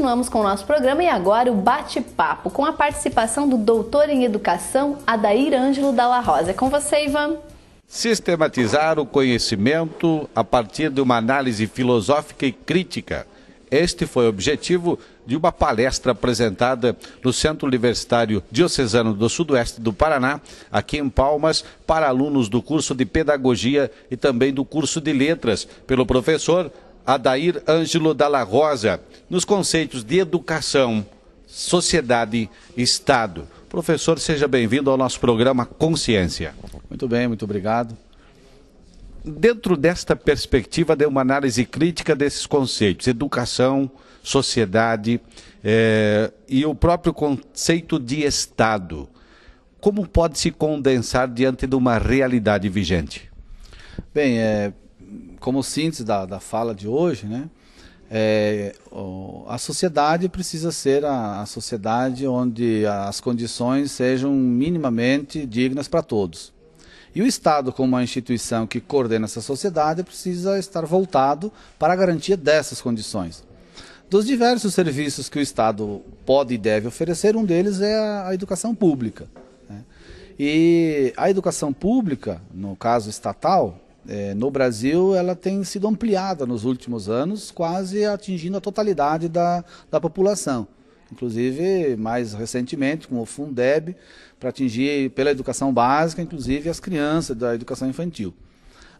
continuamos com o nosso programa e agora o bate-papo com a participação do doutor em educação, Adair Ângelo Dalla Rosa. É com você, Ivan. Sistematizar o conhecimento a partir de uma análise filosófica e crítica. Este foi o objetivo de uma palestra apresentada no Centro Universitário Diocesano do Sudoeste do Paraná, aqui em Palmas, para alunos do curso de Pedagogia e também do curso de Letras, pelo professor Adair Ângelo Dalla Rosa, nos conceitos de educação, sociedade e Estado. Professor, seja bem-vindo ao nosso programa Consciência. Muito bem, muito obrigado. Dentro desta perspectiva de uma análise crítica desses conceitos, educação, sociedade e o próprio conceito de Estado, como pode se condensar diante de uma realidade vigente? Bem, como síntese da fala de hoje, né, a sociedade precisa ser a sociedade onde as condições sejam minimamente dignas para todos. E o Estado, como uma instituição que coordena essa sociedade, precisa estar voltado para a garantia dessas condições. Dos diversos serviços que o Estado pode e deve oferecer, um deles é a educação pública, né? E a educação pública, no caso estatal, no Brasil, ela tem sido ampliada nos últimos anos, quase atingindo a totalidade da população. Inclusive, mais recentemente, com o Fundeb, para atingir pela educação básica, inclusive as crianças da educação infantil.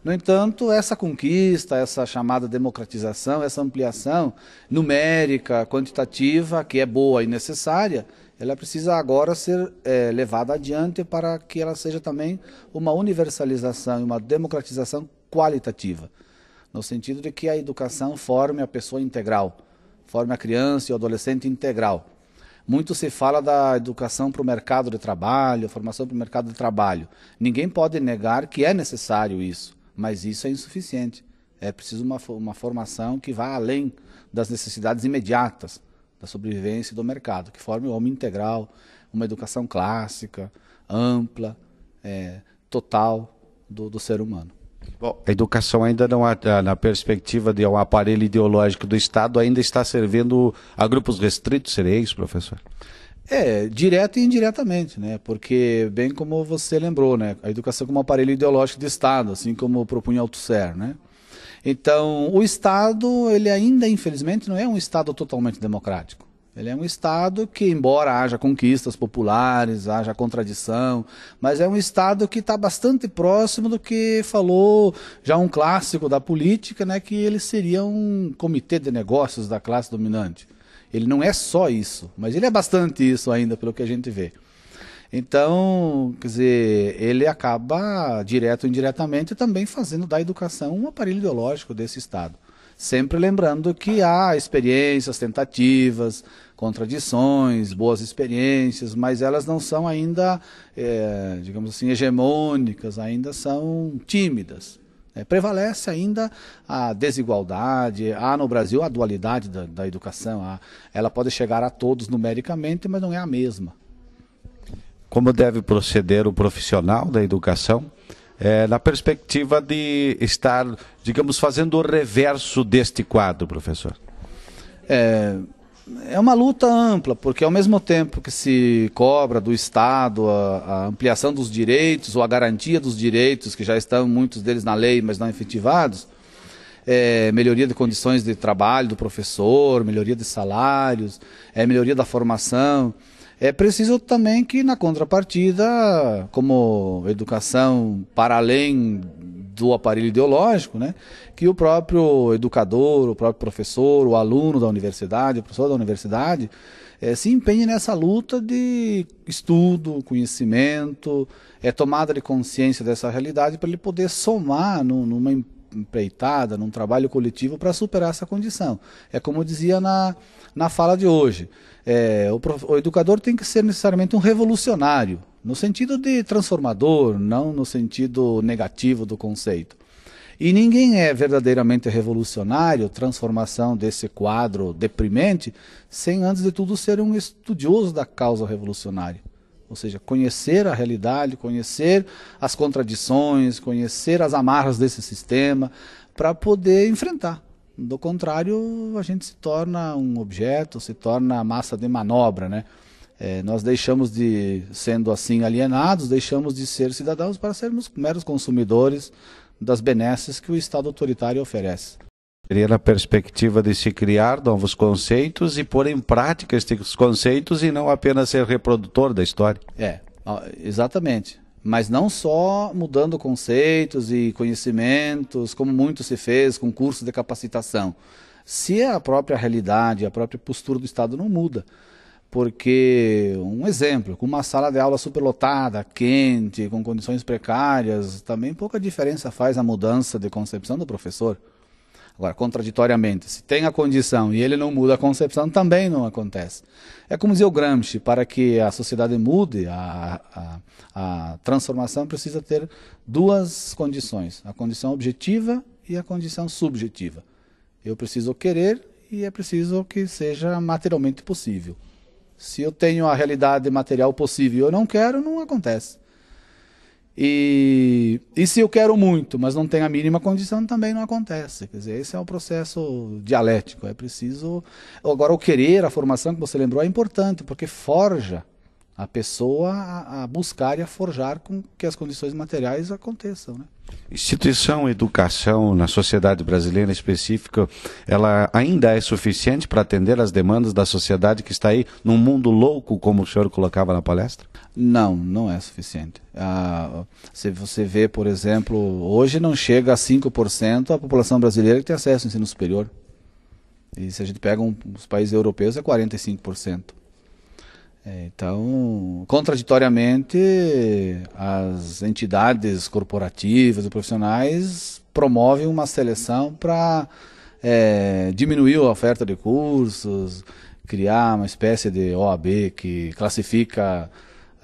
No entanto, essa conquista, essa chamada democratização, essa ampliação numérica, quantitativa, que é boa e necessária, ela precisa agora ser levada adiante para que ela seja também uma universalização e uma democratização qualitativa, no sentido de que a educação forme a pessoa integral, forme a criança e o adolescente integral. Muito se fala da educação para o mercado de trabalho, formação para o mercado de trabalho. Ninguém pode negar que é necessário isso, mas isso é insuficiente. É preciso uma formação que vá além das necessidades imediatas da sobrevivência do mercado, que forme o homem integral, uma educação clássica, ampla, total do ser humano. Bom, a educação ainda não, na perspectiva de um aparelho ideológico do Estado, ainda está servindo a grupos restritos, seria isso, professor? Direto e indiretamente, né? Porque, bem como você lembrou, né? A educação como aparelho ideológico do Estado, assim como propunha Althusser, né? Então, o Estado, ele ainda, infelizmente, não é um Estado totalmente democrático. Ele é um Estado que, embora haja conquistas populares, haja contradição, mas é um Estado que está bastante próximo do que falou já um clássico da política, né, que ele seria um comitê de negócios da classe dominante. Ele não é só isso, mas ele é bastante isso ainda, pelo que a gente vê. Então, quer dizer, ele acaba, direto ou indiretamente, também fazendo da educação um aparelho ideológico desse Estado. Sempre lembrando que há experiências, tentativas, contradições, boas experiências, mas elas não são ainda, digamos assim, hegemônicas, ainda são tímidas. Prevalece ainda a desigualdade, há no Brasil a dualidade da educação, ela pode chegar a todos numericamente, mas não é a mesma. Como deve proceder o profissional da educação na perspectiva de estar, digamos, fazendo o reverso deste quadro, professor? É uma luta ampla, porque ao mesmo tempo que se cobra do Estado a ampliação dos direitos ou a garantia dos direitos, que já estão muitos deles na lei, mas não efetivados, melhoria de condições de trabalho do professor, melhoria de salários, melhoria da formação. É preciso também que, na contrapartida, como educação para além do aparelho ideológico, né, que o próprio educador, o próprio professor, o aluno da universidade, o professor da universidade, se empenhe nessa luta de estudo, conhecimento, tomada de consciência dessa realidade para ele poder somar numa empreitada, num trabalho coletivo para superar essa condição. É como eu dizia na fala de hoje. O educador tem que ser necessariamente um revolucionário, no sentido de transformador, não no sentido negativo do conceito. E ninguém é verdadeiramente revolucionário, transformação desse quadro deprimente, sem antes de tudo ser um estudioso da causa revolucionária. Ou seja, conhecer a realidade, conhecer as contradições, conhecer as amarras desse sistema, para poder enfrentar. Do contrário, a gente se torna um objeto, se torna massa de manobra, né? Nós deixamos de, sendo assim alienados, deixamos de ser cidadãos para sermos meros consumidores das benesses que o Estado autoritário oferece. Seria na perspectiva de se criar novos conceitos e pôr em prática esses conceitos e não apenas ser reprodutor da história. Exatamente. Mas não só mudando conceitos e conhecimentos, como muito se fez com cursos de capacitação. Se a própria realidade, a própria postura do Estado não muda. Porque, um exemplo, com uma sala de aula superlotada, quente, com condições precárias, também pouca diferença faz a mudança de concepção do professor. Agora, contraditoriamente, se tem a condição e ele não muda a concepção, também não acontece. É como dizia o Gramsci, para que a sociedade mude, a transformação precisa ter duas condições, a condição objetiva e a condição subjetiva. Eu preciso querer e é preciso que seja materialmente possível. Se eu tenho a realidade material possível e eu não quero, não acontece. E se eu quero muito, mas não tenho a mínima condição, também não acontece. Quer dizer, esse é um processo dialético. É preciso... Agora, o querer, a formação que você lembrou, é importante, porque forja a pessoa a buscar e a forjar com que as condições materiais aconteçam, né? Instituição, educação na sociedade brasileira em específico, ela ainda é suficiente para atender as demandas da sociedade que está aí num mundo louco, como o senhor colocava na palestra? Não, não é suficiente. Se você vê, por exemplo, hoje não chega a 5% a população brasileira que tem acesso ao ensino superior. E se a gente pega os países europeus, é 45%. Então, contraditoriamente, as entidades corporativas e profissionais promovem uma seleção para diminuir a oferta de cursos, criar uma espécie de OAB que classifica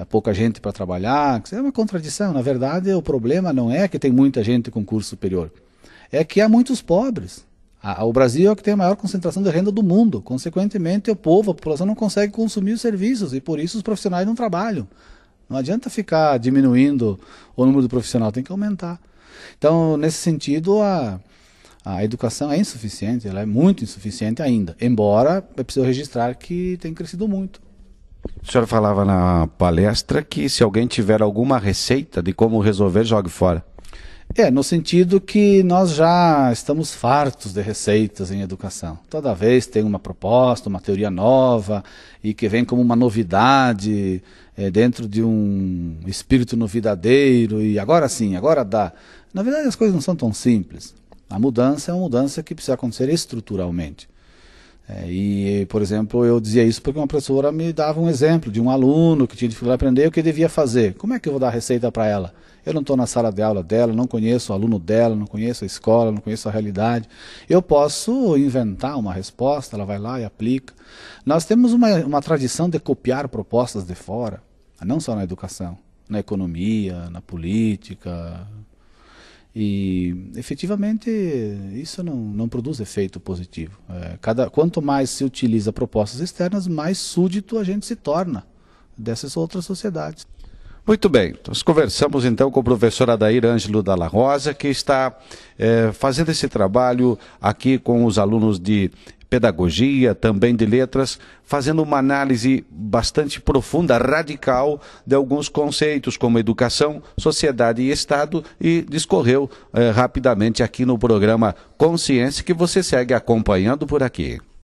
pouca gente para trabalhar. Isso é uma contradição. Na verdade, o problema não é que tem muita gente com curso superior, é que há muitos pobres. O Brasil é o que tem a maior concentração de renda do mundo. Consequentemente, a população não consegue consumir os serviços e por isso os profissionais não trabalham. Não adianta ficar diminuindo o número de profissional, tem que aumentar. Então, nesse sentido, a educação é insuficiente, ela é muito insuficiente ainda. Embora, é preciso registrar que tem crescido muito. O senhor falava na palestra que se alguém tiver alguma receita de como resolver, jogue fora. No sentido que nós já estamos fartos de receitas em educação. Toda vez tem uma proposta, uma teoria nova, e que vem como uma novidade, dentro de um espírito novidadeiro, e agora sim, agora dá. Na verdade, as coisas não são tão simples. A mudança é uma mudança que precisa acontecer estruturalmente. Por exemplo, eu dizia isso porque uma professora me dava um exemplo de um aluno que tinha dificuldade de aprender o que devia fazer. Como é que eu vou dar a receita para ela? Eu não estou na sala de aula dela, não conheço o aluno dela, não conheço a escola, não conheço a realidade. Eu posso inventar uma resposta, ela vai lá e aplica. Nós temos uma tradição de copiar propostas de fora, não só na educação, na economia, na política. E, efetivamente, isso não produz efeito positivo. Quanto mais se utiliza propostas externas, mais súdito a gente se torna dessas outras sociedades. Muito bem, nós conversamos então com o professor Adair Ângelo Dalla Rosa, que está fazendo esse trabalho aqui com os alunos de pedagogia, também de letras, fazendo uma análise bastante profunda, radical, de alguns conceitos como educação, sociedade e Estado, e discorreu rapidamente aqui no programa Consciência, que você segue acompanhando por aqui.